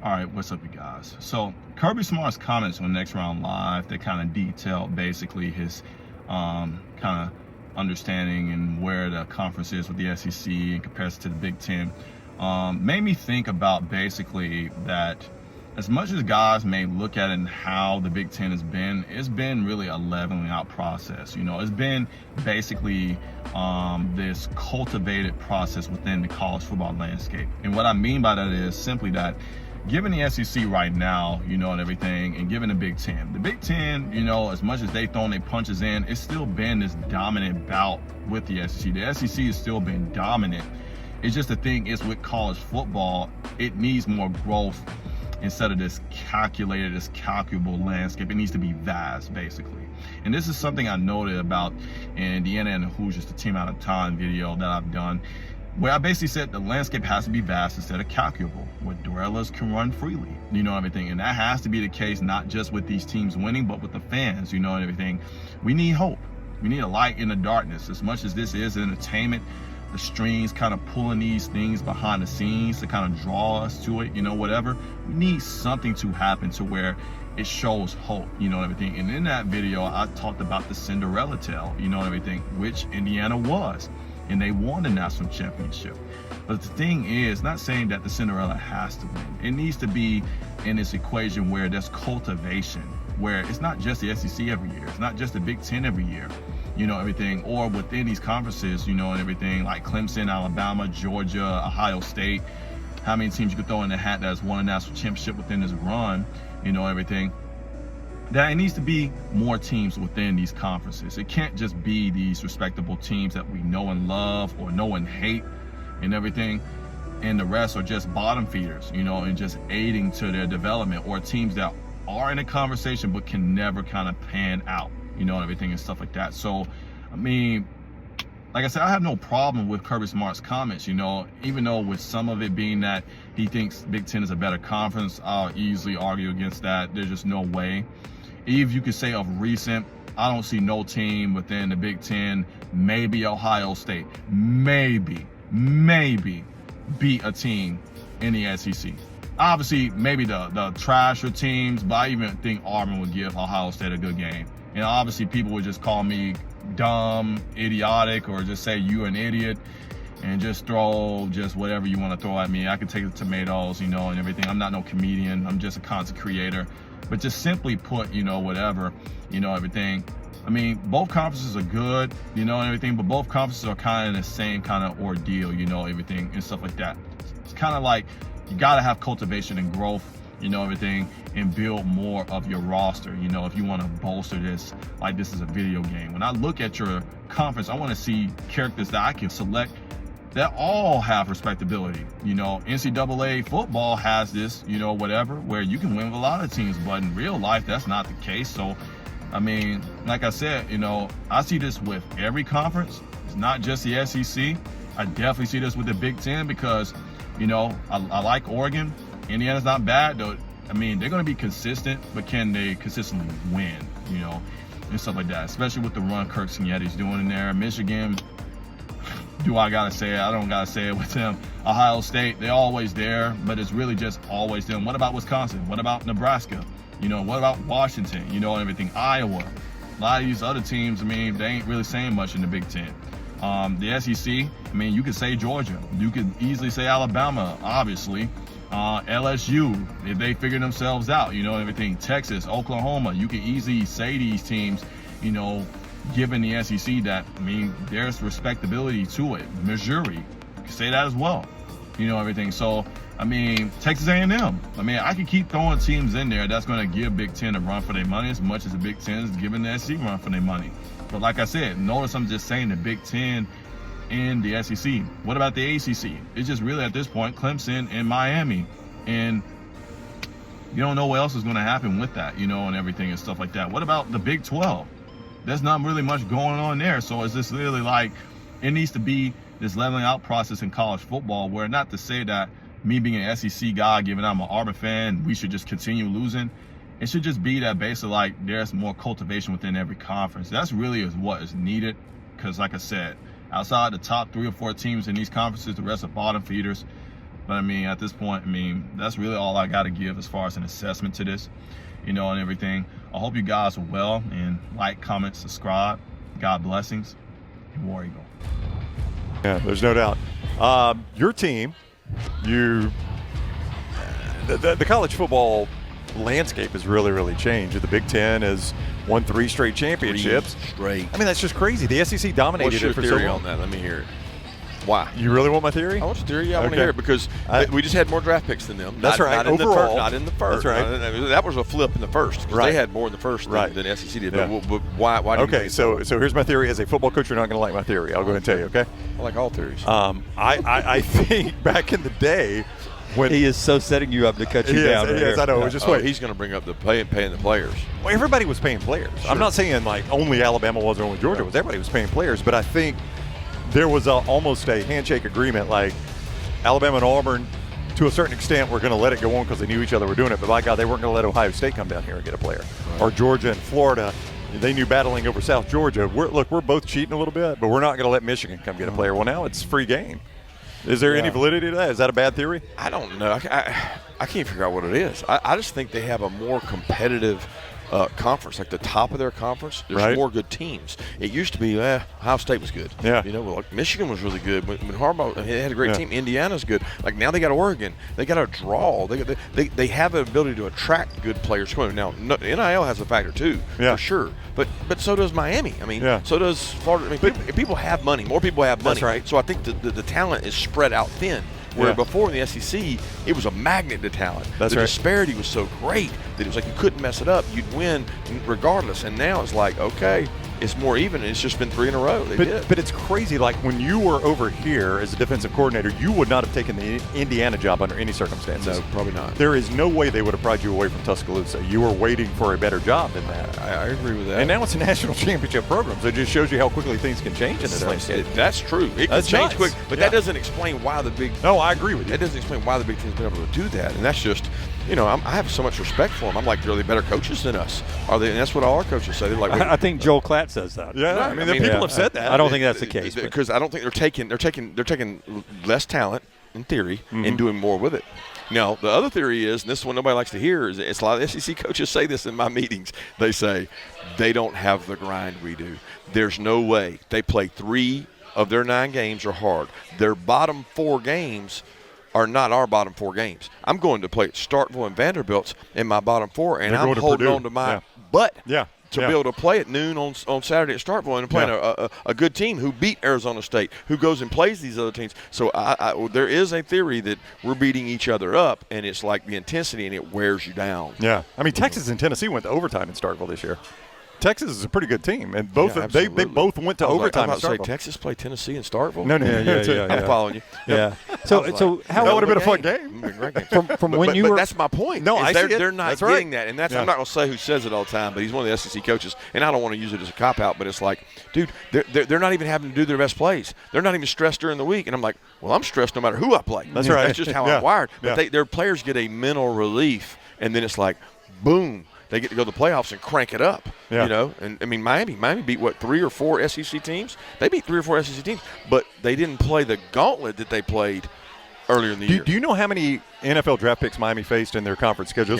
All right, what's up, you guys? So Kirby Smart's comments on Next Round Live, they kind of detail basically his kind of understanding and where the conference is with the SEC in comparison to the Big Ten. Made me think about basically that as much as guys may look at it and how the Big Ten has been, it's been really a leveling out process. You know, it's been basically this cultivated process within the college football landscape. And what I mean by that is simply that given the SEC right now, you know, and everything, and given the Big Ten, you know, as much as they've thrown their punches in, it's still been this dominant bout with the SEC. The SEC has still been dominant. It's just the thing is with college football, it needs more growth instead of this calculated, this calculable landscape. It needs to be vast, basically. And this is something I noted about in Indiana and the Hoosiers, the team out of time video that I've done, where I basically said the landscape has to be vast instead of calculable, where Cinderellas can run freely, you know, everything. And that has to be the case, not just with these teams winning, but with the fans, you know, and everything. We need hope. We need a light in the darkness. As much as this is entertainment, the strings kind of pulling these things behind the scenes to kind of draw us to it, you know, whatever. We need something to happen to where it shows hope, you know, and everything. And in that video, I talked about the Cinderella tale, you know, and everything, which Indiana was. And they won the national championship. But the thing is, not saying that the Cinderella has to win. It needs to be in this equation where there's cultivation, where it's not just the SEC every year. It's not just the Big Ten every year, you know, everything. Or within these conferences, you know, and everything, like Clemson, Alabama, Georgia, Ohio State. How many teams you could throw in the hat that has won a national championship within this run, you know, everything. That it needs to be more teams within these conferences. It can't just be these respectable teams that we know and love or know and hate and everything, and the rest are just bottom feeders, you know, and just aiding to their development, or teams that are in a conversation but can never kind of pan out, you know, and everything and stuff like that. So, I mean, like I said, I have no problem with Kirby Smart's comments, you know, even though with some of it being that he thinks Big Ten is a better conference, I'll easily argue against that. There's just no way. If you could say of recent, I don't see no team within the Big Ten, maybe Ohio State, maybe beat a team in the SEC. Obviously, maybe the trasher teams, but I even think Auburn would give Ohio State a good game. And obviously, people would just call me dumb, idiotic, or just say you're an idiot, and just throw just whatever you want to throw at me. I can take the tomatoes, you know, and everything. I'm not no comedian. I'm just a content creator. But just simply put, you know, whatever, you know, everything. I mean, both conferences are good, you know, and everything, but both conferences are kind of in the same kind of ordeal, you know, everything and stuff like that. It's kind of like you got to have cultivation and growth, you know, everything, and build more of your roster, you know, if you want to bolster this like this is a video game. When I look at your conference, I want to see characters that I can select that all have respectability. You know, NCAA football has this, you know, whatever, where you can win with a lot of teams, but in real life, that's not the case. So, I mean, like I said, you know, I see this with every conference. It's not just the SEC. I definitely see this with the Big Ten because, you know, I like Oregon. Indiana's not bad, though. I mean, they're going to be consistent, but can they consistently win, you know, and stuff like that, especially with the run Kirk Sinietti's doing in there. Michigan, do I gotta say it? I don't gotta say it with them. Ohio State, they're always there, but it's really just always them. What about Wisconsin? What about Nebraska? You know, what about Washington? You know, and everything. Iowa. A lot of these other teams, I mean, they ain't really saying much in the Big Ten. The SEC, I mean, you could say Georgia. You could easily say Alabama, obviously. LSU, if they figure themselves out, you know, and everything. Texas, Oklahoma, you could easily say these teams, you know, given the SEC that, I mean, there's respectability to it. Missouri, you can say that as well, you know, everything. So, I mean, Texas A&M, I mean, I can keep throwing teams in there that's going to give Big Ten a run for their money as much as the Big Ten is giving the SEC a run for their money. But like I said, notice I'm just saying the Big Ten and the SEC. What about the ACC? It's just really at this point Clemson and Miami, and you don't know what else is going to happen with that, you know, and everything and stuff like that. What about the Big 12? There's not really much going on there. So it's just really like it needs to be this leveling out process in college football, where not to say that me being an SEC guy, given I'm an Auburn fan, we should just continue losing. It should just be that basically like there's more cultivation within every conference. That's really is what is needed. Because like I said, outside the top 3 or 4 teams in these conferences, the rest are bottom feeders. But I mean, at this point, I mean, that's really all I got to give as far as an assessment to this, you know, and everything. I hope you guys are well, and like, comment, subscribe. God blessings, and War Eagle. Yeah, there's no doubt. Your team, the college football landscape has really changed. The Big Ten has won 3 straight championships. 3 straight. I mean, that's just crazy. The SEC dominated What's your it for so theory long. on that? Let me hear it. Why? You really want my theory? I want your theory. Yeah, I want to Okay. hear it because we just had more draft picks than them. That's right. Not in Overall. not in the first. That's right. That was a flip in the first. 'Cause Right. They had more in the first than SEC did. Yeah. But why do you Okay, think so here's my theory. As a football coach, you're not going to like my theory. I'll go ahead and tell you, okay? I like all theories. I think back in the day when He is so setting you up to cut you down. Yes, I know. Just wait. He's going to bring up the paying the players. Well, everybody was paying players. Sure. I'm not saying like only Alabama was or only Georgia was. Everybody was paying players, but I think there was almost a handshake agreement. Like Alabama and Auburn, to a certain extent, were going to let it go on because they knew each other were doing it. But by God, they weren't going to let Ohio State come down here and get a player. Right. Or Georgia and Florida. They knew battling over South Georgia. We're both cheating a little bit, but we're not going to let Michigan come get a player. Well, now it's free game. Is there any validity to that? Is that a bad theory? I don't know. I can't figure out what it is. I just think they have a more competitive conference. Like the top of their conference, there's more good teams. It used to be, Ohio State was good. Yeah. You know, well, like Michigan was really good. When Harbaugh, they had a great team. Indiana's good. Like now they got Oregon. They got a draw. They have the ability to attract good players. Now, NIL has a factor too, for sure. But so does Miami. I mean, so does Florida. I mean, people have money. More people have money. That's right. So I think the talent is spread out thin. Where before in the SEC, it was a magnet to talent. That's the right. disparity was so great that it was like you couldn't mess it up. You'd win regardless. And now it's like, okay, it's more even. And it's just been 3 in a row. But it's crazy. Like when you were over here as a defensive coordinator, you would not have taken the Indiana job under any circumstances. No, probably not. There is no way they would have pried you away from Tuscaloosa. You were waiting for a better job than that. I agree with that. And now it's a national championship program, so it just shows you how quickly things can change in this landscape. That's true. It can change quick, but that doesn't explain why the Big. No, I agree with you. That doesn't explain why the Big Ten's been able to do that, and that's just, you know, I have so much respect for them. I'm like, are they better coaches than us? Are they? And that's what all our coaches say. They're like, I think Joel Klatt says that. Yeah, I mean, people have said that. I don't think that's the case because I don't think they're taking less talent in theory and doing more with it. Now, the other theory is, and this is what nobody likes to hear, is it's a lot of SEC coaches say this in my meetings. They say they don't have the grind we do. There's no way. They play 3 of their 9 games are hard. Their bottom 4 games are not our bottom 4 games. I'm going to play Starkville and Vanderbilt's in my bottom 4, and I'm holding on to my butt to be able to play at noon on Saturday at Starkville and playing a good team who beat Arizona State, who goes and plays these other teams. So there is a theory that we're beating each other up, and it's like the intensity, and it wears you down. Yeah. I mean, Texas and Tennessee went to overtime in Starkville this year. Texas is a pretty good team, and both they both went to overtime. I was about to say Texas played Tennessee in Starkville. No. I'm following you. Yeah. So how that would have been a fun game. From when you were? But that's my point. No, I see it. They're not getting that, and that's I'm not going to say who says it all the time, but he's one of the SEC coaches, and I don't want to use it as a cop out, but it's like, dude, they're not even having to do their best plays. They're not even stressed during the week, and I'm like, well, I'm stressed no matter who I play. That's right. That's just how I'm wired. But their players get a mental relief, and then it's like, boom. They get to go to the playoffs and crank it up, you know. And, I mean, Miami beat, 3 or 4 SEC teams? They beat 3 or 4 SEC teams, but they didn't play the gauntlet that they played earlier in the year. Do you know how many NFL draft picks Miami faced in their conference schedules?